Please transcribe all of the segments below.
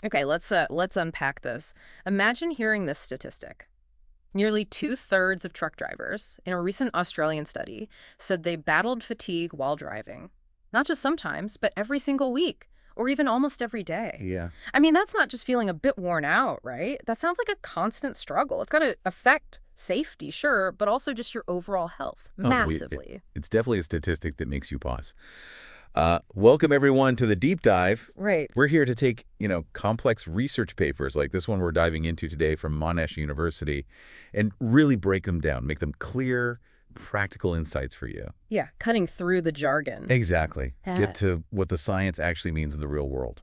Okay, let's unpack this. Imagine hearing this statistic. Nearly two-thirds of truck drivers in a recent Australian study said they battled fatigue while driving. Not just sometimes, but every single week, or even almost every day. Yeah. I mean, that's not just feeling a bit worn out, right? That sounds like a constant struggle. It's going to affect safety, sure, but also just your overall health Oh, massively. it's definitely a statistic that makes you pause. Welcome everyone to the deep dive. Right. We're here to take, complex research papers like this one we're diving into today from Monash University and really break them down, make them clear, practical insights for you. Yeah, cutting through the jargon. Exactly. Yeah. Get to what the science actually means in the real world.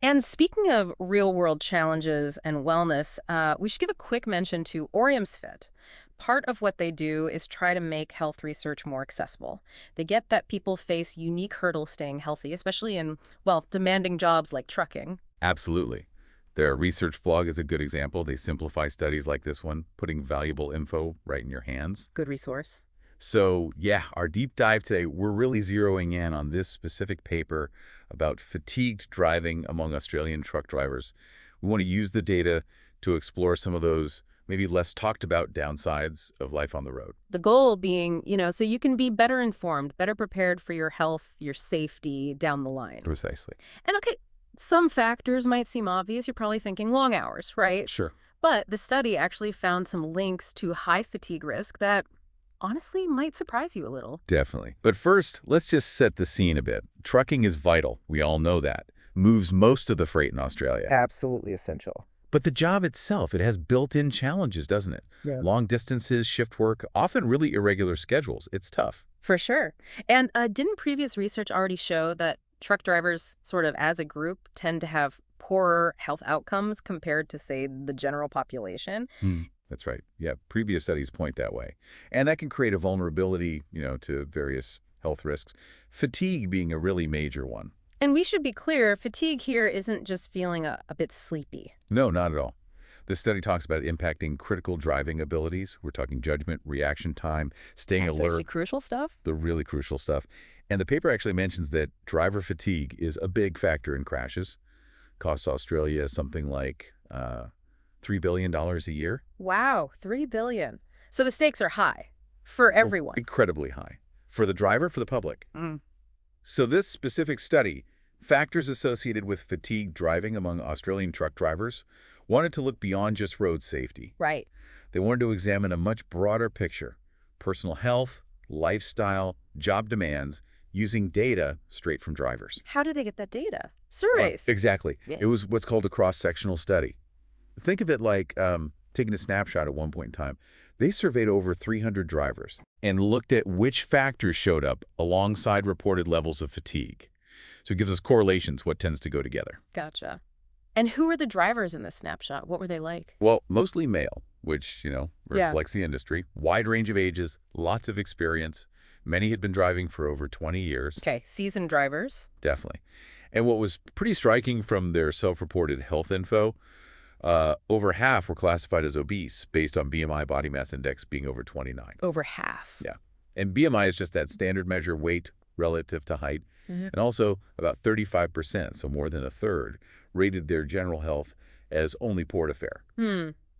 And speaking of real-world challenges and wellness, we should give a quick mention to Orium's Fit. Part of what they do is try to make health research more accessible. They get that people face unique hurdles staying healthy, especially in, well, demanding jobs like trucking. Absolutely. Their research blog is a good example. They simplify studies like this one, putting valuable info right in your hands. Good resource. So, yeah, our deep dive today, we're really zeroing in on this specific paper about fatigued driving among Australian truck drivers. We want to use the data to explore some of those maybe less talked about downsides of life on the road. The goal being, so you can be better informed, better prepared for your health, your safety down the line. Precisely. And okay, some factors might seem obvious. You're probably thinking long hours, right? Sure. But the study actually found some links to high fatigue risk that honestly might surprise you a little. Definitely. But first, let's just set the scene a bit. Trucking is vital. We all know that. Moves most of the freight in Australia. Absolutely essential. But the job itself, it has built-in challenges, doesn't it? Yeah. Long distances, shift work, often really irregular schedules. It's tough. For sure. And didn't previous research already show that truck drivers, sort of as a group, tend to have poorer health outcomes compared to, say, the general population? That's right. Yeah, previous studies point that way. And that can create a vulnerability, to various health risks. Fatigue being a really major one. And we should be clear, fatigue here isn't just feeling a bit sleepy. No, not at all. This study talks about impacting critical driving abilities. We're talking judgment, reaction time, staying That's alert, actually crucial stuff. the really crucial stuff. And the paper actually mentions that driver fatigue is a big factor in crashes. Costs Australia something like $3 billion a year. Wow, $3 billion. So the stakes are high for everyone. Incredibly high. For the driver, for the public. Mm. So this specific study, factors associated with fatigue driving among Australian truck drivers, wanted to look beyond just road safety. Right. They wanted to examine a much broader picture: personal health, lifestyle, job demands, using data straight from drivers. How do they get that data? Surveys. Exactly. Yeah. It was what's called a cross-sectional study. Think of it like taking a snapshot at one point in time. They surveyed over 300 drivers and looked at which factors showed up alongside reported levels of fatigue. So it gives us correlations, what tends to go together. Gotcha. And who were the drivers in this snapshot? What were they like? Well, mostly male, which, Yeah. reflects the industry. Wide range of ages, lots of experience. Many had been driving for over 20 years. Okay, seasoned drivers. Definitely. And what was pretty striking from their self-reported health info, over half were classified as obese based on BMI body mass index being over 29. Over half. Yeah. And BMI is just that standard measure weight relative to height. Mhm. And also about 35%, so more than a third, rated their general health as only poor to fair.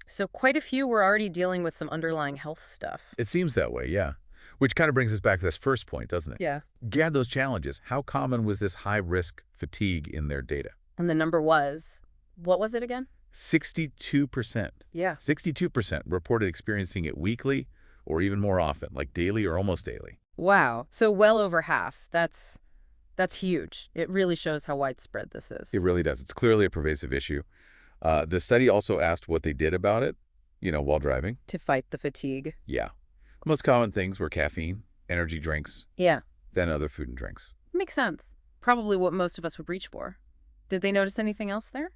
So quite a few were already dealing with some underlying health stuff. It seems that way, yeah. Which kind of brings us back to this first point, doesn't it? Yeah. Given those challenges, how common was this high-risk fatigue in their data? And the number was, what was it again? 62%. Yeah. 62% reported experiencing it weekly or even more often, like daily or almost daily. Wow. So well over half. That's huge. It really shows how widespread this is. It really does. It's clearly a pervasive issue. The study also asked what they did about it, while driving. To fight the fatigue. Yeah. Most common things were caffeine, energy drinks, Yeah. then other food and drinks. Makes sense. Probably what most of us would reach for. Did they notice anything else there?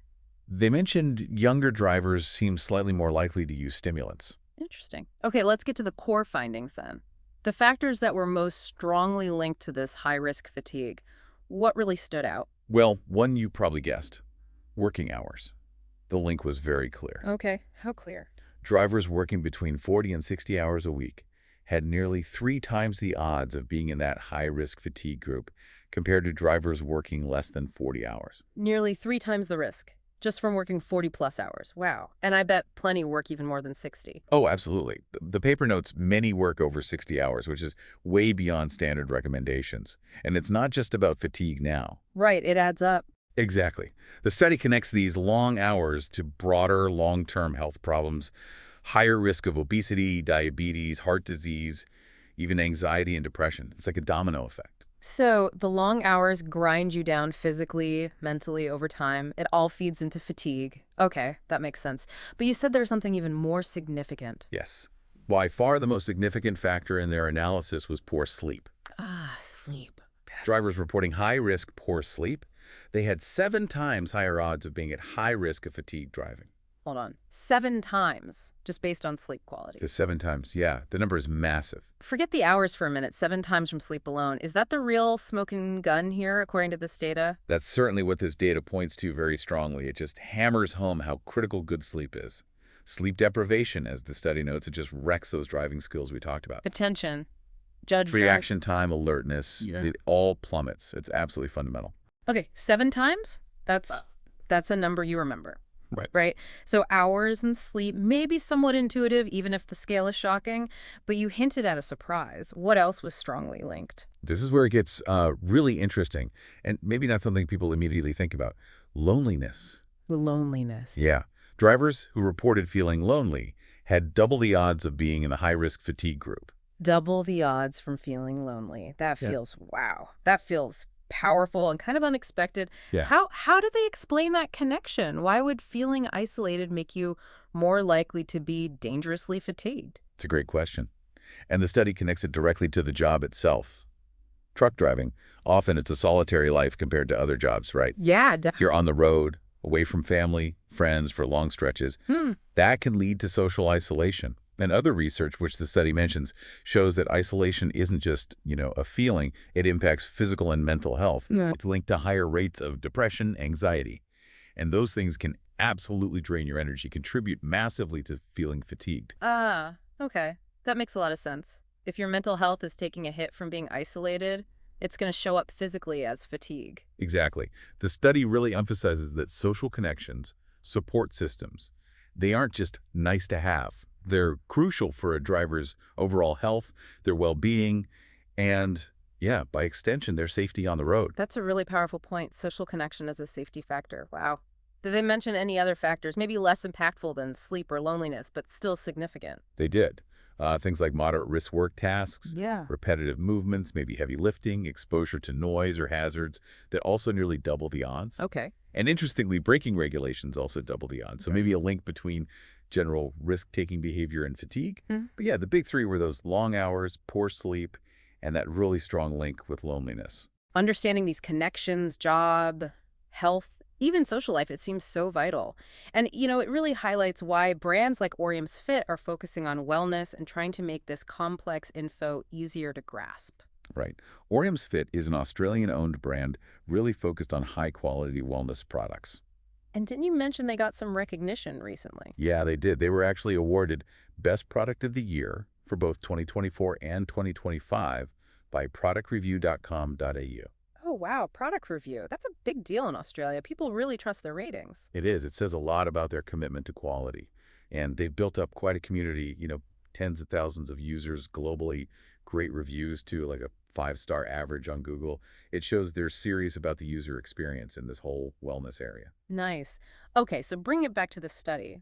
They mentioned younger drivers seem slightly more likely to use stimulants. Interesting. Okay, let's get to the core findings then. The factors that were most strongly linked to this high-risk fatigue, what really stood out? Well, one you probably guessed, working hours. The link was very clear. Okay, how clear? Drivers working between 40 and 60 hours a week had nearly 3 times the odds of being in that high-risk fatigue group compared to drivers working less than 40 hours. Nearly 3 times the risk. Just from working 40-plus hours. Wow. And I bet plenty work even more than 60. Oh, absolutely. The paper notes many work over 60 hours, which is way beyond standard recommendations. And it's not just about fatigue now. Right, it adds up. Exactly. The study connects these long hours to broader long-term health problems, higher risk of obesity, diabetes, heart disease, even anxiety and depression. It's like a domino effect. So the long hours grind you down physically, mentally over time. It all feeds into fatigue. Okay, that makes sense. But you said there's something even more significant. Yes. By far the most significant factor in their analysis was poor sleep. Ah, sleep. Drivers reporting high-risk poor sleep, they had 7 times higher odds of being at high risk of fatigue driving. Hold on. 7 times, just based on sleep quality. To 7 times, yeah. The number is massive. Forget the hours for a minute. 7 times from sleep alone. Is that the real smoking gun here, according to this data? That's certainly what this data points to very strongly. It just hammers home how critical good sleep is. Sleep deprivation, as the study notes, it just wrecks those driving skills we talked about. Attention. Judge Reaction time, alertness, Yeah. it all plummets. It's absolutely fundamental. Okay, 7 times? That's a number you remember. Right? So hours and sleep may be somewhat intuitive, even if the scale is shocking, but you hinted at a surprise. What else was strongly linked? This is where it gets really interesting, and maybe not something people immediately think about. Loneliness. Loneliness. Yeah. Drivers who reported feeling lonely had double the odds of being in the high-risk fatigue group. Double the odds from feeling lonely. That Yeah. feels, wow. That feels powerful and kind of unexpected. Yeah. How did they explain that connection? Why would feeling isolated make you more likely to be dangerously fatigued? It's a great question. And the study connects it directly to the job itself. Truck driving, often it's a solitary life compared to other jobs, right? Yeah. You're on the road, away from family, friends for long stretches. That can lead to social isolation. And other research, which the study mentions, shows that isolation isn't just, a feeling. It impacts physical and mental health. Yeah. It's linked to higher rates of depression, anxiety. And those things can absolutely drain your energy, contribute massively to feeling fatigued. Ah, okay. That makes a lot of sense. If your mental health is taking a hit from being isolated, it's going to show up physically as fatigue. Exactly. The study really emphasizes that social connections, support systems, they aren't just nice to have. They're crucial for a driver's overall health, their well-being, and, yeah, by extension, their safety on the road. That's a really powerful point. Social connection as a safety factor. Wow. Did they mention any other factors, maybe less impactful than sleep or loneliness, but still significant? They did. Things like moderate risk work tasks, Yeah. repetitive movements, maybe heavy lifting, exposure to noise or hazards that also nearly double the odds. Okay. And interestingly, braking regulations also double the odds. So maybe a link between general risk-taking behavior and fatigue. But yeah, the big 3 were those long hours, poor sleep, and that really strong link with loneliness. Understanding these connections, job, health, even social life, it seems so vital. And, it really highlights why brands like Orium's Fit are focusing on wellness and trying to make this complex info easier to grasp. Right. Orium's Fit is an Australian-owned brand really focused on high-quality wellness products. And didn't you mention they got some recognition recently? Yeah, they did. They were actually awarded Best Product of the Year for both 2024 and 2025 by productreview.com.au. Oh, wow. Product review. That's a big deal in Australia. People really trust their ratings. It is. It says a lot about their commitment to quality. And they've built up quite a community, tens of thousands of users globally, great reviews too, like a 5-star average on Google. It shows they're serious about the user experience in this whole wellness area. Nice. Okay, so bring it back to the study.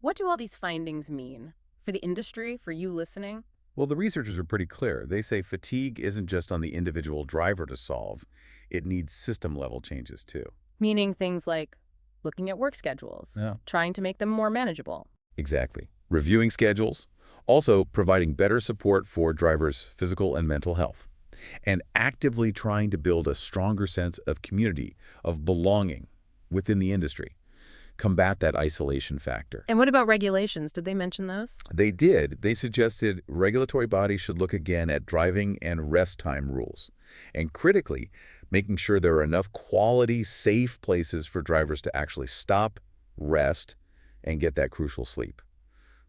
What do all these findings mean for the industry, for you listening? Well, the researchers are pretty clear. They say fatigue isn't just on the individual driver to solve. It needs system-level changes too. Meaning things like looking at work schedules, Yeah. trying to make them more manageable. Exactly. Reviewing schedules, also providing better support for drivers' physical and mental health, and actively trying to build a stronger sense of community, of belonging within the industry. Combat that isolation factor. And what about regulations? Did they mention those? They did. They suggested regulatory bodies should look again at driving and rest time rules, and critically, making sure there are enough quality, safe places for drivers to actually stop, rest, and get that crucial sleep,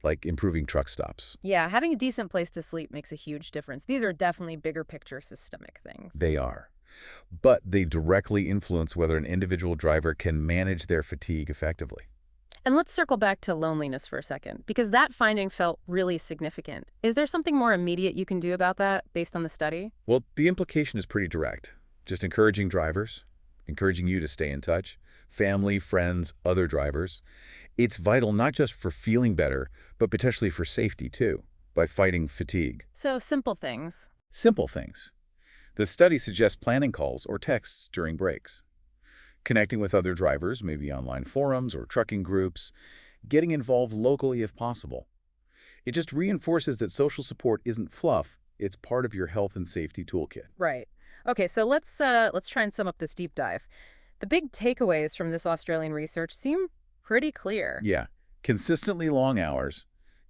like improving truck stops. Yeah, having a decent place to sleep makes a huge difference. These are definitely bigger picture systemic things. They are. but they directly influence whether an individual driver can manage their fatigue effectively. And let's circle back to loneliness for a second, because that finding felt really significant. Is there something more immediate you can do about that based on the study? Well, the implication is pretty direct. Just encouraging drivers, encouraging you to stay in touch, family, friends, other drivers. It's vital not just for feeling better, but potentially for safety too, by fighting fatigue. So simple things. Simple things. The study suggests planning calls or texts during breaks, connecting with other drivers, maybe online forums or trucking groups, getting involved locally if possible. It just reinforces that social support isn't fluff, it's part of your health and safety toolkit. Right. Okay, so let's try and sum up this deep dive. The big takeaways from this Australian research seem pretty clear. Yeah, consistently long hours,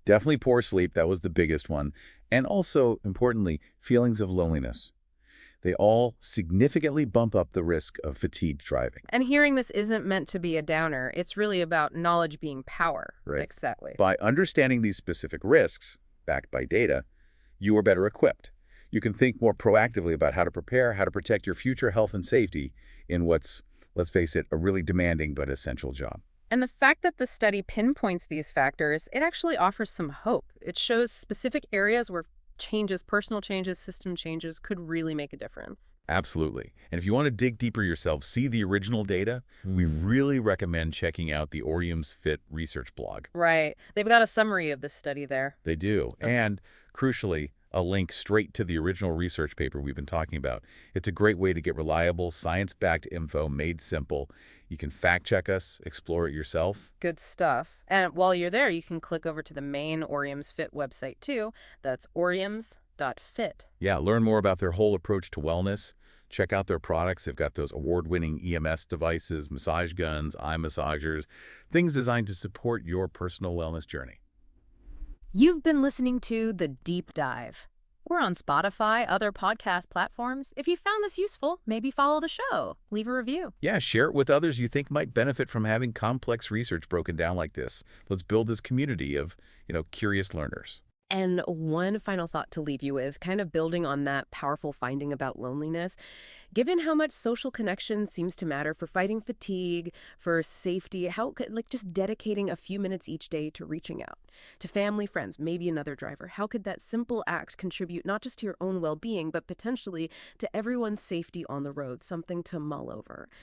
definitely poor sleep, that was the biggest one, and also, importantly, feelings of loneliness. They all significantly bump up the risk of fatigued driving. And hearing this isn't meant to be a downer. It's really about knowledge being power. Right. Exactly. By understanding these specific risks, backed by data, you are better equipped. You can think more proactively about how to prepare, how to protect your future health and safety in what's, let's face it, a really demanding but essential job. And the fact that the study pinpoints these factors, it actually offers some hope. It shows specific areas where changes, personal changes, system changes could really make a difference. Absolutely. And if you want to dig deeper yourself, see the original data, we really recommend checking out the Orium's Fit research blog. Right. They've got a summary of this study there. They do. Okay. And crucially, a link straight to the original research paper we've been talking about. It's a great way to get reliable, science-backed info made simple. You can fact-check us, explore it yourself. Good stuff. And while you're there, you can click over to the main Orium's Fit website too. That's oriums.fit. Yeah, learn more about their whole approach to wellness. Check out their products. They've got those award-winning EMS devices, massage guns, eye massagers, things designed to support your personal wellness journey. You've been listening to The Deep Dive. We're on Spotify, other podcast platforms. If you found this useful, maybe follow the show. Leave a review. Yeah, share it with others you think might benefit from having complex research broken down like this. Let's build this community of, curious learners. And one final thought to leave you with, kind of building on that powerful finding about loneliness. Given how much social connection seems to matter for fighting fatigue, for safety, how could, just dedicating a few minutes each day to reaching out to family, friends, maybe another driver, how could that simple act contribute not just to your own well-being, but potentially to everyone's safety on the road, something to mull over?